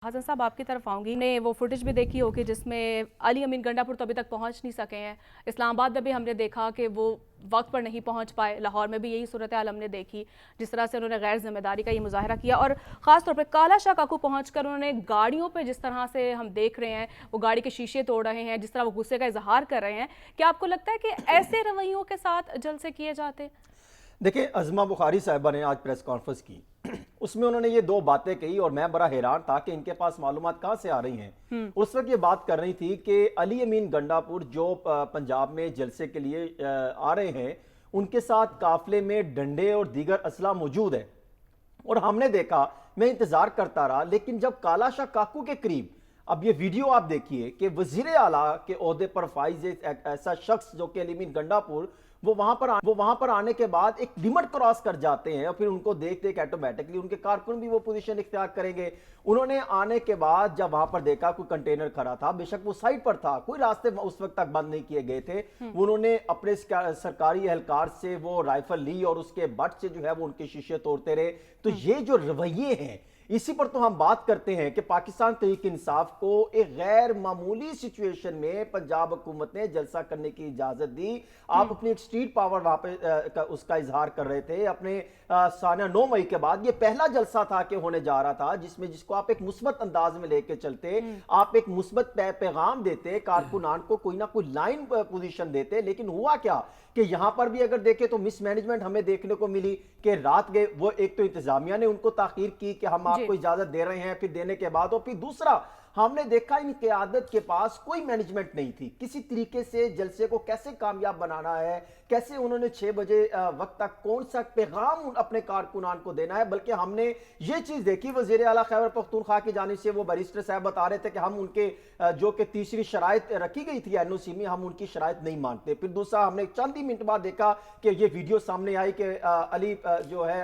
हसन साहब आपकी तरफ आऊंगी ने वो फुटेज भी देखी होगी जिसमें अली अमीन गंडापुर तो अभी तक पहुंच नहीं सके हैं। इस्लामाबाद में भी हमने देखा कि वो वक्त पर नहीं पहुंच पाए। लाहौर में भी यही सूरत हाल हमने देखी, जिस तरह से उन्होंने गैर जिम्मेदारी का ये मुजाहरा किया। और ख़ास तौर पर काला शाह काकू पहुंचकर उन्होंने गाड़ियों पर जिस तरह से हम देख रहे हैं, वो गाड़ी के शीशे तोड़ रहे हैं, जिस तरह वो गुस्से का इजहार कर रहे हैं, क्या आपको लगता है कि ऐसे रवैयों के साथ जलसे किए जाते? देखिए, अज़मा बुखारी साहिबा ने आज प्रेस कॉन्फ्रेंस की, उसमें उन्होंने ये दो बातें कही और मैं बड़ा हैरान था कि इनके पास मालूमात कहाँ से आ रही हैं। उस वक्त ये बात कर रही थी कि अली अमीन गंडापुर जो पंजाब में जलसे के लिए आ रहे हैं, उनके साथ काफले में डंडे और दीगर असला मौजूद है। और हमने देखा, मैं इंतजार करता रहा, लेकिन जब काला शाह काकू के करीब, अब ये वीडियो आप देखिए कि वजीर आला के ओहदे पर फाइज एक ऐसा शख्स जो कि अली अमीन गंडापुर, वो वहां पर आने के बाद एक लिमिट क्रॉस कर जाते हैं और फिर उनको देख देख ऑटोमेटिकली उनके कारकुन भी वो पोजीशन इख्तियार करेंगे। उन्होंने आने के बाद जब वहां पर देखा कोई कंटेनर खड़ा था, बेशक वो साइड पर था, कोई रास्ते उस वक्त तक बंद नहीं किए गए थे, उन्होंने अपने सरकारी एहलकार से वो राइफल ली और उसके बट से जो है वो उनके शीशे तोड़ते रहे। तो ये जो रवैये हैं, इसी पर तो हम बात करते हैं कि पाकिस्तान तहरीक इंसाफ को एक गैर मामूली सिचुएशन में पंजाब हुकूमत ने जलसा करने की इजाजत दी। आप अपनी एक स्ट्रीट पावर वहां पे उसका इजहार कर रहे थे अपने साना 9 मई के बाद। ये पहला जलसा था कि होने जा रहा था जिसको आप एक मुस्बत अंदाज में लेके चलते, आप एक मुस्बत पैगाम देते, कारकुनान को कोई ना कोई लाइन पोजीशन देते। लेकिन हुआ क्या कि यहां पर भी अगर देखें तो मिसमैनेजमेंट हमें देखने को मिली कि रात गए वो, एक तो इंतजामिया ने उनको ताखीर की कि हम आपको इजाजत दे रहे हैं, फिर देने के बाद, और फिर दूसरा हमने देखा इन क़यादत के पास कोई मैनेजमेंट नहीं थी किसी तरीके से जलसे को कैसे कामयाब बनाना है, कैसे उन्होंने 6 बजे वक्त तक कौन सा पैगाम अपने कारकुनान को देना है। बल्कि हमने ये चीज देखी, वजीर आला खैबर पख्तूनख्वा की जानिब से वो बैरिस्टर साहब बता रहे थे कि हम उनके जो कि तीसरी शराइत रखी गई थी एनओसी में, हम उनकी शराइत नहीं मानते। फिर दूसरा हमने चंद ही मिनट बाद देखा कि ये वीडियो सामने आई कि अली जो है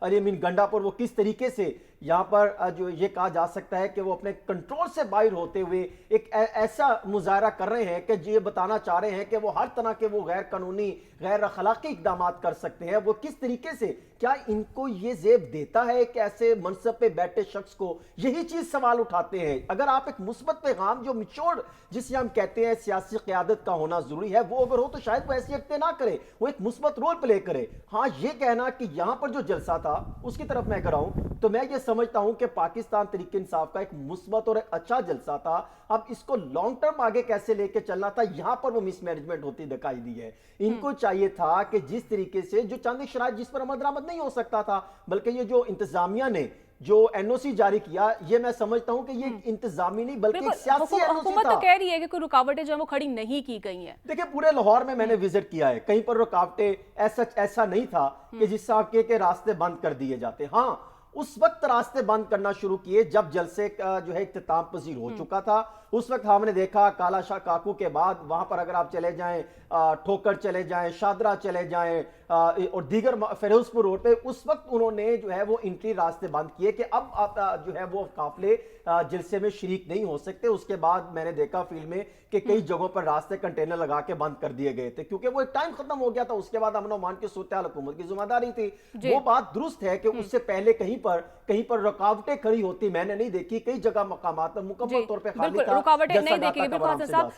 अली अमीन गंडापुर वो किस तरीके से यहाँ पर जो ये कहा जा सकता है कि वो अपने कंट्रोल से बाहर होते हुए एक ऐसा मुजाहरा कर रहे हैं कि ये बताना चाह रहे हैं कि वो हर तरह के वो गैर कानूनी गैर अखलाकी इकदाम कर सकते हैं। वो किस तरीके से, क्या इनको ये जेब देता है कि ऐसे मनसब पे बैठे शख्स को, यही चीज सवाल उठाते हैं। अगर आप एक मुस्बत पैगाम जो मिच्योर जिसे हम कहते हैं सियासी क़यादत का होना जरूरी है, वो अगर हो तो शायद वो ऐसी हरकतें ना करे, वो एक मुस्बत रोल प्ले करे। हाँ, ये कहना कि यहां पर जो जलसा था उसकी तरफ मैं कर रहा हूं, तो मैं ये समझता हूं कि पाकिस्तान तहरीक इंसाफ का एक मुस्बत और अच्छा जलसा था। अब इसको लॉन्ग टर्म आगे कैसे लेके चलना था, यहां पर वो मिसमैनेजमेंट होती दिखाई दी है। इनको चाहिए था कि जिस तरीके से जो चंद शराइत जिस पर अमल दरामद नहीं हो सकता था, बल्कि ये जो इंतजामिया ने जो एनओसी जारी किया, ये मैं समझता हूं कि ये इंतजामी नहीं बल्कि एक सियासी एनओसी हुकूमत था। तो कह रही है कि कोई रुकावटें जो है वो खड़ी नहीं की गई हैं। देखिए, पूरे लाहौर में मैंने विजिट किया है, कहीं पर रुकावटें ऐसा नहीं था कि जिससे के रास्ते बंद कर दिए जाते। हाँ, उस वक्त रास्ते बंद करना शुरू किए जब जलसे का जो है इख्तिताम पजीर हो चुका था। उस वक्त हमने देखा काला शाह काकू के बाद वहां पर अगर आप चले जाएं, ठोकर चले जाएं, शादरा चले जाएं और दीगर फिरोजपुर रोड पे, उस वक्त उन्होंने जो है वो एंट्री रास्ते बंद किए कि अब आप जो है वो काफले जलसे में शरीक नहीं हो सकते। उसके बाद मैंने देखा फील्ड में कि कई जगहों पर रास्ते कंटेनर लगा के बंद कर दिए गए थे क्योंकि वो एक टाइम खत्म हो गया था। उसके बाद अमन अमान की सूरत हाल हुकूमत की जिम्मेदारी थी। वो बात दुरुस्त है कि उससे पहले कहीं पर रुकावटें खड़ी होती मैंने नहीं देखी। कई जगह मकामात मुकम्मल तौर पर खाली था। रुकावटें नहीं देखी। बिल्कुल हसन साहब,